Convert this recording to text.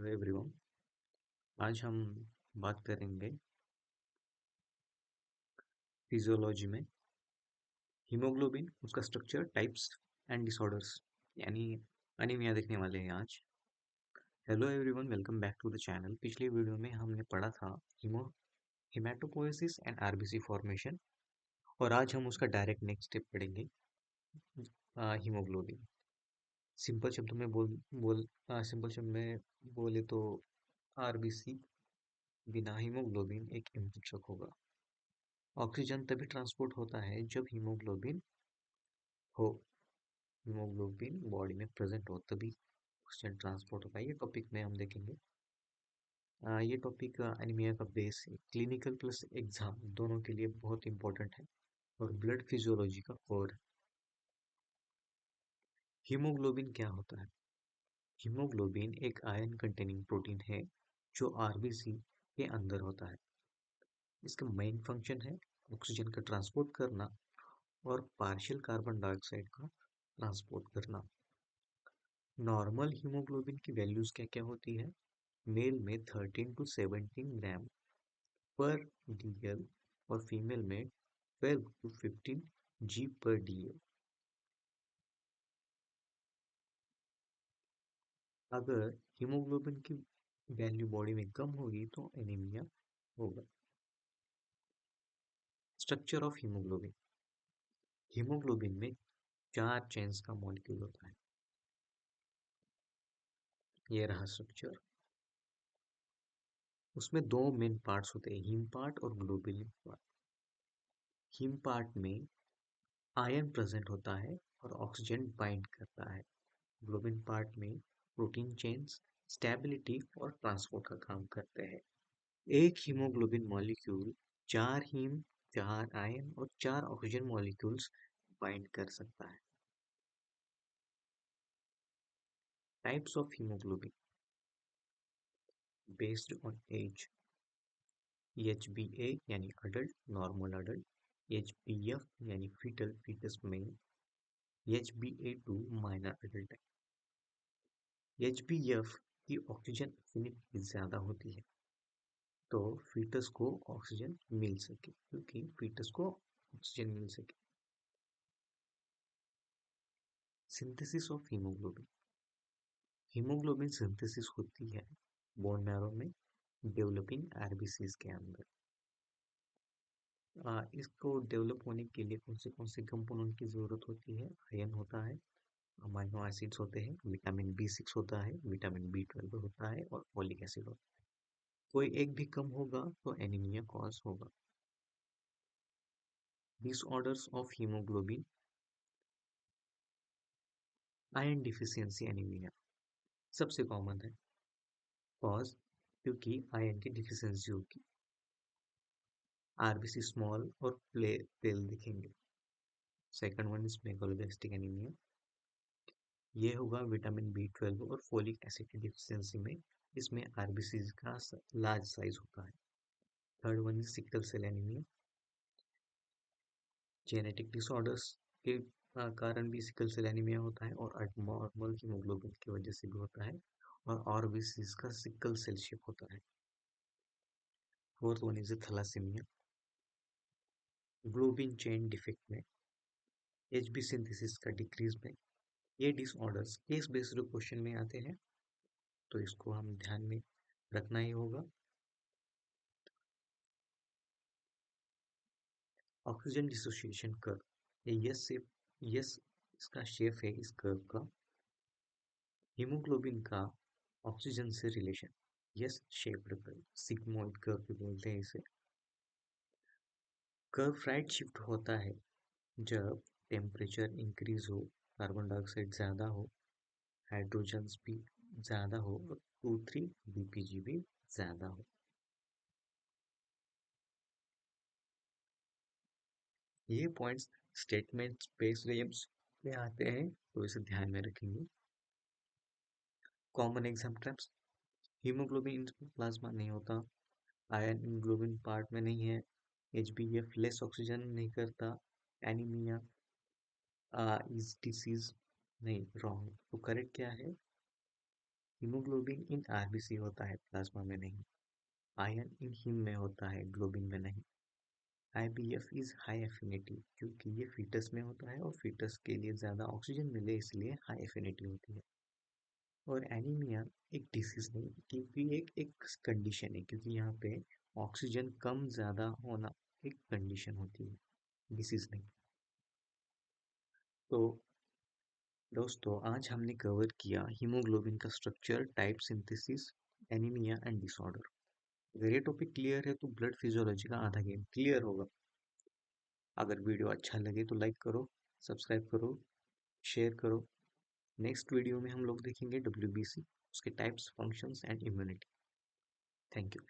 Everyone. आज हम बात करेंगे फिजियोलॉजी में हीमोग्लोबिन, उसका स्ट्रक्चर, टाइप्स एंड डिसऑर्डर्स, यानी एनीमिया देखने वाले हैं आज। Hello everyone, welcome back to the channel. पिछले वीडियो में हमने पढ़ा था हीमाटोपोएसिस एंड आरबीसी फॉर्मेशन, और आज हम उसका डायरेक्ट नेक्स्ट स्टेप पढ़ेंगे, हीमोग्लोबिन। सिंपल शब्द में सिंपल शब्द में बोले तो आरबीसी बिना हीमोग्लोबिन एक इम्पीचक होगा। ऑक्सीजन तभी ट्रांसपोर्ट होता है जब हीमोग्लोबिन बॉडी में प्रेजेंट हो, तभी ऑक्सीजन ट्रांसपोर्ट होता है। ये टॉपिक में हम देखेंगे। ये टॉपिक एनीमिया का बेस है, क्लिनिकल प्लस एग्जाम दोनों के लिए बहुत इंपॉर्टेंट है, और ब्लड फिजियोलॉजी का कोर। हीमोग्लोबिन क्या होता है? हीमोग्लोबिन एक आयन कंटेनिंग प्रोटीन है जो आरबीसी के अंदर होता है। इसका मेन फंक्शन है ऑक्सीजन का ट्रांसपोर्ट करना और पार्शियल कार्बन डाइऑक्साइड का ट्रांसपोर्ट करना। नॉर्मल हीमोग्लोबिन की वैल्यूज क्या क्या होती है? मेल में 13 to 17 ग्राम पर डीएल और फीमेल में 12 to 15 जी पर डीएल। अगर हीमोग्लोबिन की वैल्यू बॉडी में कम होगी तो एनीमिया होगा। Structure of haemoglobin. हीमोग्लोबिन में 4 चेन्स का मॉलिक्यूल होता है। ये रहा स्ट्रक्चर। उसमें दो मेन पार्ट्स होते हैं, हीम पार्ट और ग्लोबुलिन पार्ट। हीम पार्ट में आयन प्रेजेंट होता है और ऑक्सीजन बाइंड करता है। ग्लोबिन पार्ट में प्रोटीन चेन्स स्टेबिलिटी और ट्रांसपोर्ट का काम करते हैं। एक हीमोग्लोबिन मॉलिक्यूल 4 हीम, 4 आयन और 4 ऑक्सीजन मॉलिक्यूल्स बाइंड कर सकता है। Types of haemoglobin based on age. HBA यानी अडल्ट, नॉर्मल अडल्ट। एचबीएफ यानी foetal, foetus male. HBA two minor adult. HBF की ऑक्सीजन एफिनिटी ज़्यादा होती है, तो फीटस को ऑक्सीजन मिल सके, क्योंकि फीटस को ऑक्सीजन मिल सके। Synthesis of haemoglobin. Haemoglobin synthesis होती है बोन मैरो में डेवलपिंग आरबीसीज के अंदर। इसको डेवलप होने के लिए कौन से कंपोनेंट की जरूरत होती है? आयरन होता है, अमाइनो एसिड्स होते हैं, विटामिन बी6 होता है, विटामिन बी12 होता है, और फोलिक एसिड होता है। कोई एक भी कम होगा तो एनीमिया कॉज होगा। Disorders of haemoglobin. Iron deficiency anaemia सबसे कॉमन है कॉज, क्योंकि आयरन की डिफिशियंसी होगी। आरबीसी स्मॉल और पेल दिखेंगे। Second one is megaloblastic anaemia. ये होगा विटामिन बी12 और फोलिक एसिड की डिफिशियंसी में, इसमें आरबीसी का लार्ज साइज होता है। Third one is sickle cell anaemia. Genetic disorders के कारण भी सिकल सेल एनीमिया होता है, और नॉर्मल हीमोग्लोबिन की वजह से भी होता है, और आरबीसी का सिकल सेल शेप होता है। Fourth one is thalassaemia. Globin chain defect में, एचबी सिंथेसिस का डिक्रीज में। ये डिसऑर्डर्स केस बेस्ड क्वेश्चन में आते हैं, तो इसको हम ध्यान में रखना ही होगा। ऑक्सीजन डिसोसिएशन कर्व, ये यस इसका शेप है इस कर्व का। हीमोग्लोबिन का ऑक्सीजन से relation, yes shaped curve, sigmoid curve भी बोलते हैं इसे। कर्व राइट शिफ्ट होता है जब टेम्परेचर इंक्रीज हो, कार्बन डाइऑक्साइड ज़्यादा हो, हाइड्रोजन्स भी ज़्यादा हो, और 2,3 बीपीजी भी ज़्यादा हो। ये पॉइंट्स स्टेटमेंट बेस्ड एम्स में आते हैं, तो इसे ध्यान में रखेंगे। Common exam traps. Haemoglobin plasma नहीं होता, आयरन हीमोग्लोबिन पार्ट में नहीं है, एचबीएफ लेस ऑक्सीजन नहीं करता, एनीमिया इज डिसीज। नहीं, रॉन्ग। तो करेक्ट क्या है? हीमोग्लोबिन इन आरबीसी होता है, प्लाज्मा में नहीं। आयरन इन हिम में होता है, ग्लोबिन में नहीं। आईबीएफ इज हाई एफिनिटी, क्योंकि ये फीटस में होता है और फीटस के लिए ज़्यादा ऑक्सीजन मिले इसलिए हाई एफिनिटी होती है। और एनीमिया एक डिसीज नहीं, क्योंकि एक कंडीशन है, क्योंकि यहाँ पे ऑक्सीजन कम ज़्यादा होना एक कंडीशन होती है, डिसीज नहीं। तो दोस्तों, आज हमने कवर किया हीमोग्लोबिन का structure, type, synthesis, anaemia and disorder. अगर ये टॉपिक क्लियर है तो ब्लड फिजियोलॉजी का आधा गेम क्लियर होगा। अगर वीडियो अच्छा लगे तो लाइक करो, सब्सक्राइब करो, शेयर करो। नेक्स्ट वीडियो में हम लोग देखेंगे डब्ल्यूबीसी, उसके types, functions and immunity. Thank you.